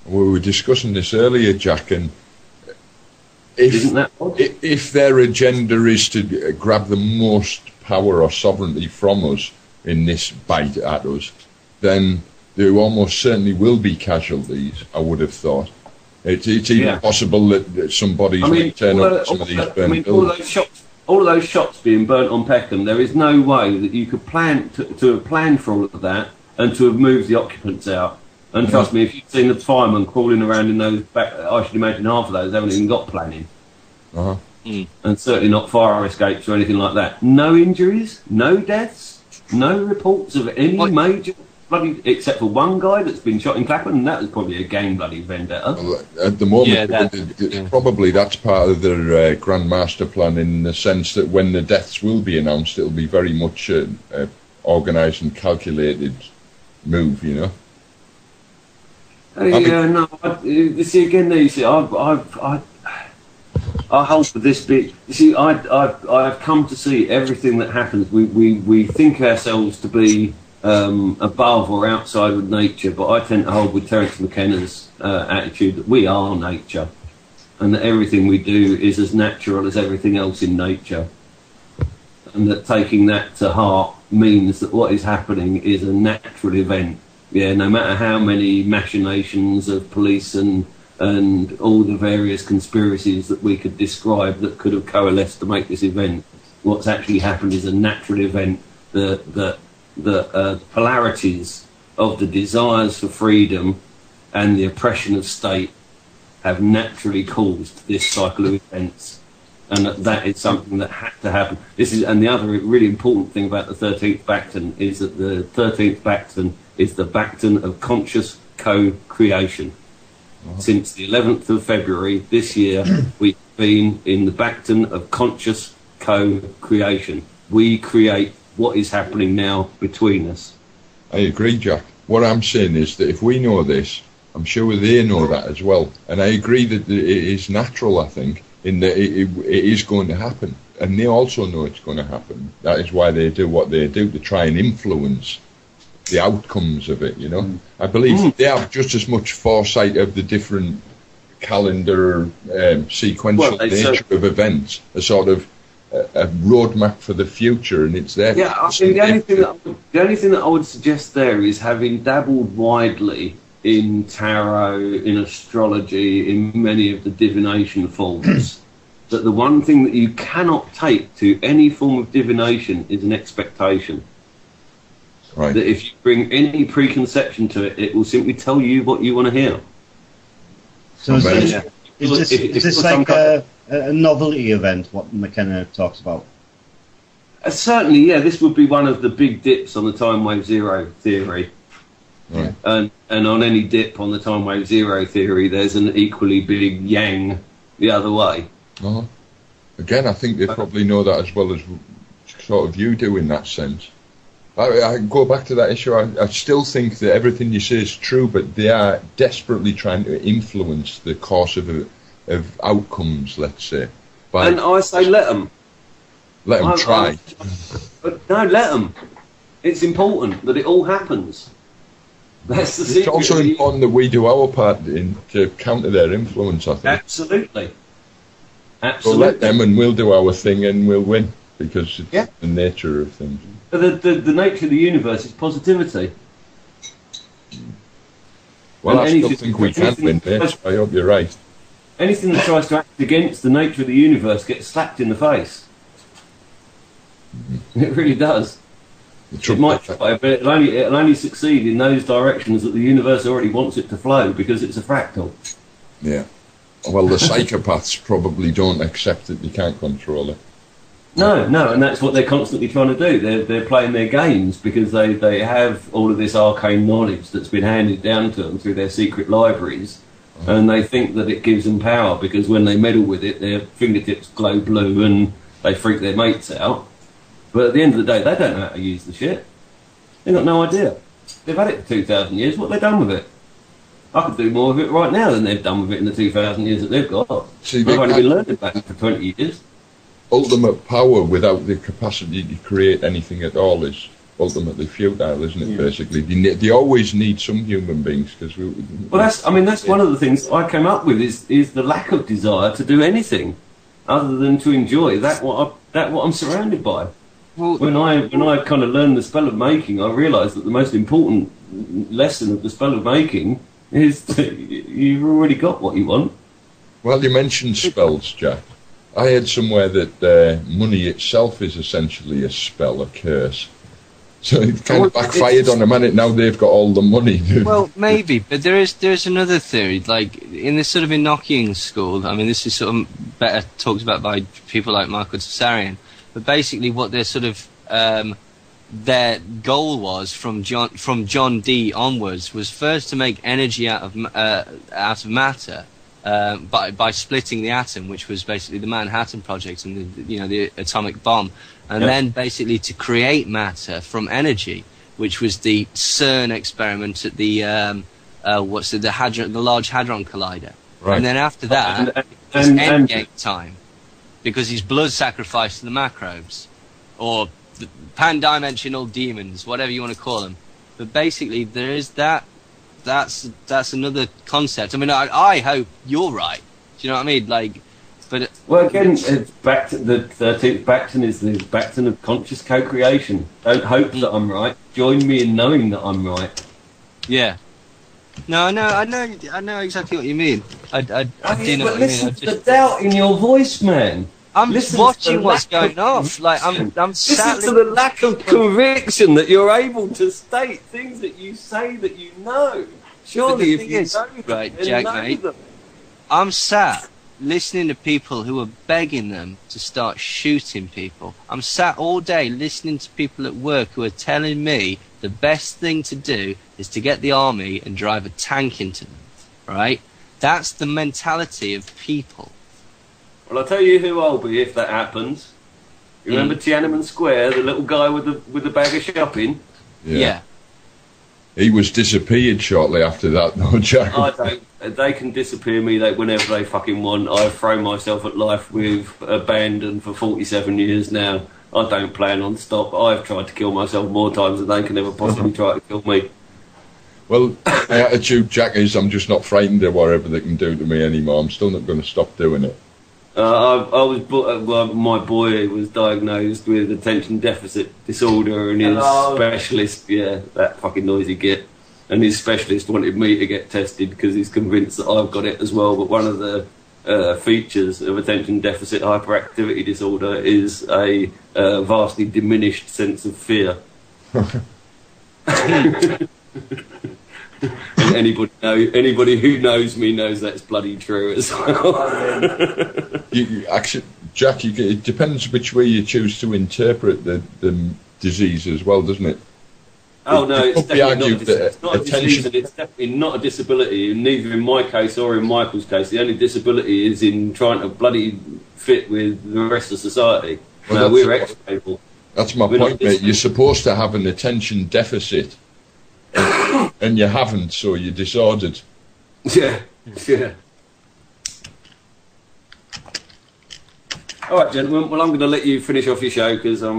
We were discussing this earlier, Jack, and Isn't that odd? if their agenda is to grab the most power or sovereignty from us in this bite at us, then there almost certainly will be casualties, I would have thought. It's even possible that some bodies might turn up some of these burnt buildings. All of those shots being burnt on Peckham, there is no way that you could plan to have planned for all of that and to have moved the occupants out. And trust me, if you've seen the firemen crawling around in those back, I should imagine half of those haven't even got planning. And certainly not fire escapes or anything like that. No injuries, no deaths, no reports of any major bloody, except for one guy that's been shot in Clapham, and that was probably a gang bloody vendetta. Well, at the moment, probably that's part of their grand master plan, in the sense that when the deaths will be announced, it'll be very much an organised and calculated move, you know. You see again. There, you see, I hold for this bit. You see, I've come to see everything that happens. We think ourselves to be above or outside with nature, but I tend to hold with Terence McKenna's attitude that we are nature, and that everything we do is as natural as everything else in nature, and that taking that to heart means that what is happening is a natural event. Yeah, no matter how many machinations of police and all the various conspiracies that we could describe that could have coalesced to make this event, what's actually happened is a natural event. The polarities of the desires for freedom and the oppression of state have naturally caused this cycle of events, and that is something that had to happen. And the other really important thing about the 13th Bacton is that the 13th Bacton is the Bacton of conscious co-creation. Since the 11th of February this year, we've been in the Bacton of conscious co-creation. We create what is happening now between us. I agree, Jack. What I'm saying is that if we know this, I'm sure they know that as well. And I agree that it is natural, I think, in that it is going to happen. And they also know it's going to happen. That is why they do what they do, to try and influence the outcomes of it, you know. I believe they have just as much foresight of the different calendar sequential nature of events, a sort of a roadmap for the future, and it's there. Yeah, I mean, the only thing that I would suggest there is, having dabbled widely in tarot, in astrology, in many of the divination forms, that the one thing that you cannot take to any form of divination is an expectation. Right. That if you bring any preconception to it, it will simply tell you what you want to hear. So is this like a novelty event, what McKenna talks about? Certainly, yeah. This would be one of the big dips on the time wave zero theory. Right. And on any dip on the time wave zero theory, there's an equally big yang the other way. Again, I think they probably know that as well as sort of you do in that sense. I go back to that issue. I still think that everything you say is true, but they are desperately trying to influence the course of outcomes, let's say. And I say let them. Let them try. No, let them. It's important that it all happens. That's the secret. It's also important that we do our part to counter their influence, I think. Absolutely. So let them, and we'll do our thing, and we'll win, because it's the nature of things. The nature of the universe is positivity. Well, I still think we can win this. I hope you're right. Anything that tries to act against the nature of the universe gets slapped in the face. It really does. It might try, but it'll only succeed in those directions that the universe already wants it to flow, because it's a fractal. Yeah. Well, the psychopaths probably don't accept that they can't control it. No, and that's what they're constantly trying to do. They're playing their games because they have all of this arcane knowledge that's been handed down to them through their secret libraries, and they think that it gives them power, because when they meddle with it, their fingertips glow blue and they freak their mates out. But at the end of the day, they don't know how to use the shit. They've got no idea. They've had it for 2,000 years. What have they done with it? I could do more of it right now than they've done with it in the 2,000 years that they've got. See, they've only been learning about it for 20 years. Ultimate power without the capacity to create anything at all is ultimately futile, isn't it? Basically, they always need some human beings because that's one of the things I came up with is the lack of desire to do anything other than to enjoy what I'm surrounded by. Well, when I kind of learned the spell of making, I realised that the most important lesson of the spell of making is that you've already got what you want. Well, you mentioned spells, Jack. I heard somewhere that money itself is essentially a spell, a curse. So it kind of backfired on them, and now they've got all the money. Well, maybe, but there is another theory. Like in this sort of Enochian school, I mean, this is sort of better talked about by people like Michael Tsarian. But basically, what their sort of their goal was from John Dee onwards was first to make energy out of matter by splitting the atom, which was basically the Manhattan Project and the atomic bomb, and then basically to create matter from energy, which was the CERN experiment at the Large Hadron Collider. Right. And then after that, it's endgame time. Because he's blood sacrifice to the macrobes, or the pan-dimensional demons, whatever you want to call them. But basically, there is that. That's another concept. I mean, I hope you're right. Do you know what I mean? Like, but well, again, it's back to the 13th Bacton is the Bacton of conscious co-creation. Don't hope that I'm right. Join me in knowing that I'm right. Yeah. No, I know exactly what you mean. I do know what you mean. Listen to the doubt in your voice, man. I'm watching what's going off. Like I'm listen to the lack of conviction that you're able to state things that you say that you know. Surely, if you know them, right, Jack, mate, I'm sat listening to people who are begging them to start shooting people. I'm sat all day listening to people at work who are telling me the best thing to do is to get the army and drive a tank into them, right? That's the mentality of people. Well, I'll tell you who I'll be if that happens. You remember Tiananmen Square, the little guy with the bag of shopping? Yeah. He was disappeared shortly after that, though, Jack. I don't. They can disappear me whenever they fucking want. I've thrown myself at life with abandon for 47 years now. I don't plan on stop. I've tried to kill myself more times than they can ever possibly try to kill me. Well, my attitude, Jack, is I'm just not frightened of whatever they can do to me anymore. I'm still not going to stop doing it. My boy was diagnosed with attention deficit disorder, and his specialist, that fucking noisy git, and his specialist wanted me to get tested because he's convinced that I've got it as well. But one of the features of attention deficit hyperactivity disorder is a vastly diminished sense of fear. And anybody who knows me knows that's bloody true as well. Actually, Jack, it depends which way you choose to interpret the disease as well, doesn't it? Oh no, it's definitely not a disease, and it's definitely not a disability. Neither in my case or in Michael's case. The only disability is in trying to bloody fit with the rest of society. Well, no, we're ex-people. That's my point, mate. You're supposed to have an attention deficit. And you haven't, so you're disordered. Yeah. All right, gentlemen. Well, I'm going to let you finish off your show because I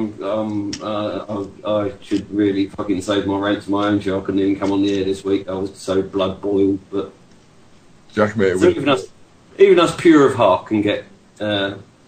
should really fucking save my rent to my own show. I couldn't even come on the air this week. I was so blood boiled. But Jack, mate, so even us pure of heart can get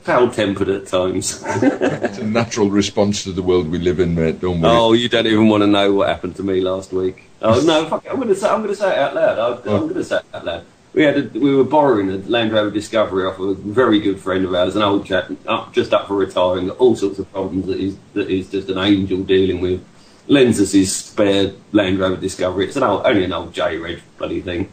foul-tempered at times. It's a natural response to the world we live in, mate. Don't worry. Oh, you don't even want to know what happened to me last week. Oh no, fuck it. I'm going to say it out loud. I'm going to say it out loud. We were borrowing a Land Rover Discovery off a very good friend of ours, an old chap, just up for retiring, got all sorts of problems that he's just an angel dealing with. Lends us his spare Land Rover Discovery. It's only an old J-Reg bloody thing.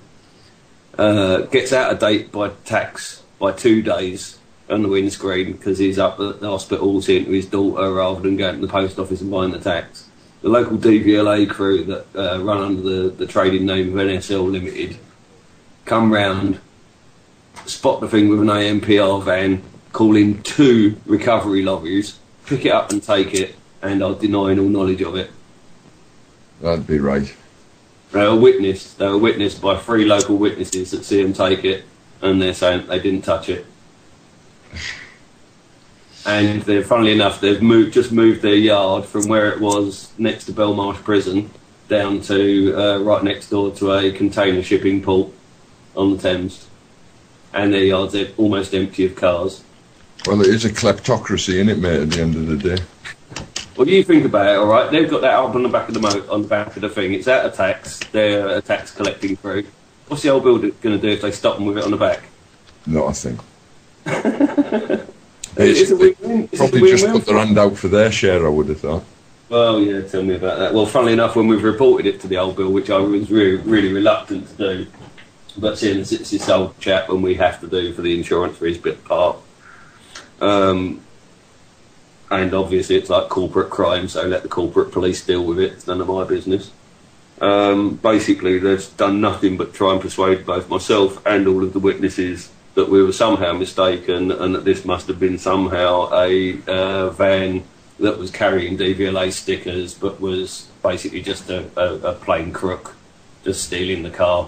Gets out of date by tax by 2 days on the windscreen because he's up at the hospital seeing to his daughter rather than going to the post office and buying the tax. The local DVLA crew that run under the trading name of NSL Limited come round, spot the thing with an AMPR van, call in 2 recovery lorries, pick it up and take it, and are denying all knowledge of it. That'd be right. They were witnessed by 3 local witnesses that see them take it, and they're saying they didn't touch it. and they're, funnily enough, they've just moved their yard from where it was next to Belmarsh Prison down to right next door to a container shipping port on the Thames, and their yard's almost empty of cars. Well, it is a kleptocracy, isn't it, mate? At the end of the day. Well, you think about it, all right? They've got that up on the back of on the back of the thing. It's out of tax. They're a tax collecting crew. What's the old builder going to do if they stop them with it on the back? Not a thing. It's a win-win. Probably just put their hand out for their share, I would have thought. Well, yeah, tell me about that. Well, funnily enough, when we've reported it to the old bill, which I was really reluctant to do, but seeing as it's this old chap and we have to do for the insurance for his bit part, and obviously it's like corporate crime, so let the corporate police deal with it. It's none of my business. Basically, they've done nothing but try and persuade both myself and all of the witnesses that we were somehow mistaken and that this must have been somehow a van that was carrying DVLA stickers but was basically just a plain crook just stealing the car.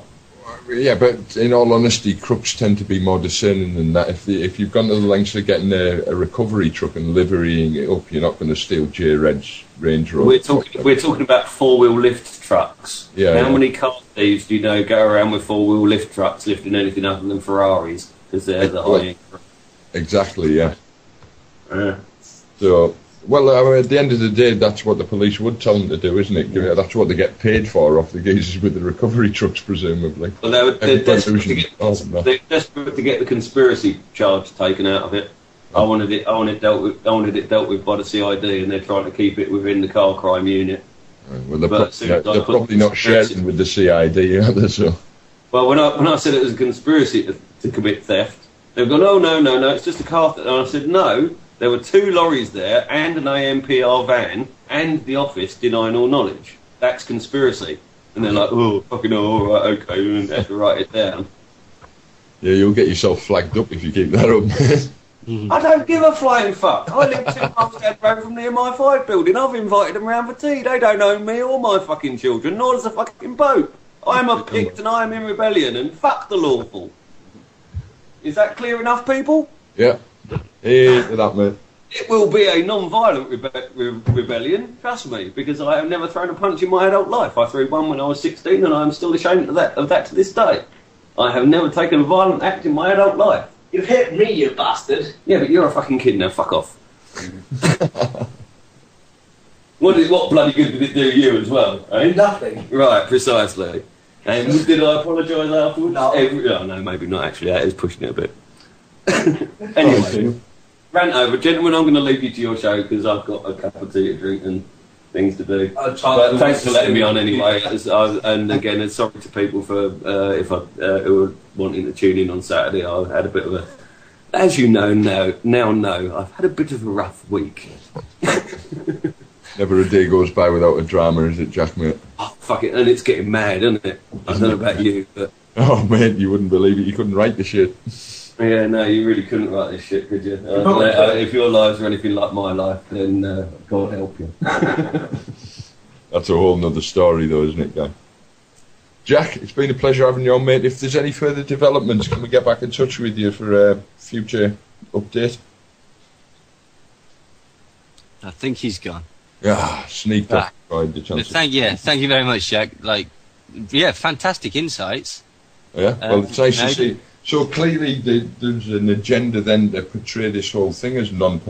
Yeah, but in all honesty, crooks tend to be more discerning than that. If you've gone to the lengths of getting a recovery truck and liverying it up, you're not going to steal J. Red's Range Rover. We're talking about four-wheel lift trucks. Yeah. How many car thieves do you know go around with four-wheel lift trucks lifting anything other than Ferraris? Because they're the high. Exactly, yeah. So, well, at the end of the day, that's what the police would tell them to do, isn't it? Yeah. That's what they get paid for off the geezers with the recovery trucks, presumably. Well, they're desperate to get the conspiracy charge taken out of it. I wanted it dealt with by the CID, and they're trying to keep it within the car crime unit. Well, they're probably not sharing with the CID, are they? So. Well, when I said it was a conspiracy to commit theft, they've gone, oh, no, it's just a car theft. And I said, no, there were 2 lorries there and an AMPR van and the office denying all knowledge. That's conspiracy. And they're like, oh, fucking hell, all right, okay, and they have to write it down. Yeah, you'll get yourself flagged up if you keep that up. I don't give a flying fuck. I live 2 miles down the road from the MI5 building. I've invited them round for tea. They don't own me or my fucking children, nor does the fucking Pope. I'm a Pict and I'm in rebellion, and fuck the lawful. Is that clear enough, people? Yeah. Here's that, mate. It will be a non-violent rebellion, trust me, because I have never thrown a punch in my adult life. I threw one when I was 16, and I am still ashamed of that to this day. I have never taken a violent act in my adult life. You've hit me, you bastard. Yeah, but you're a fucking kid now. Fuck off. What bloody good did it do you as well? Eh? Nothing. Right, precisely. And did I apologise afterwards? No. No, maybe not actually. That is pushing it a bit. Anyway, rant over. Gentlemen, I'm going to leave you to your show because I've got a cup of tea to drink and things to do. But thanks for letting me on anyway. And again, sorry to people for who were wanting to tune in on Saturday. I had a bit of a, as you know now, I've had a bit of a rough week. Never a day goes by without a drama, is it, Jack, mate? Oh, fuck it, and it's getting mad, isn't it? I don't know about you, but... Oh, mate, you wouldn't believe it. You couldn't write the shit. Yeah, no, you really couldn't write this shit, could you? If your lives are anything like my life, then God help you. That's a whole nother story, though, isn't it, guy? Jack, it's been a pleasure having you on, mate. If there's any further developments, can we get back in touch with you for a future update? I think he's gone. Yeah, sneaked up. Thank you very much, Jack. Fantastic insights. Yeah, well, it's nice to see. So clearly there's an agenda then to portray this whole thing as non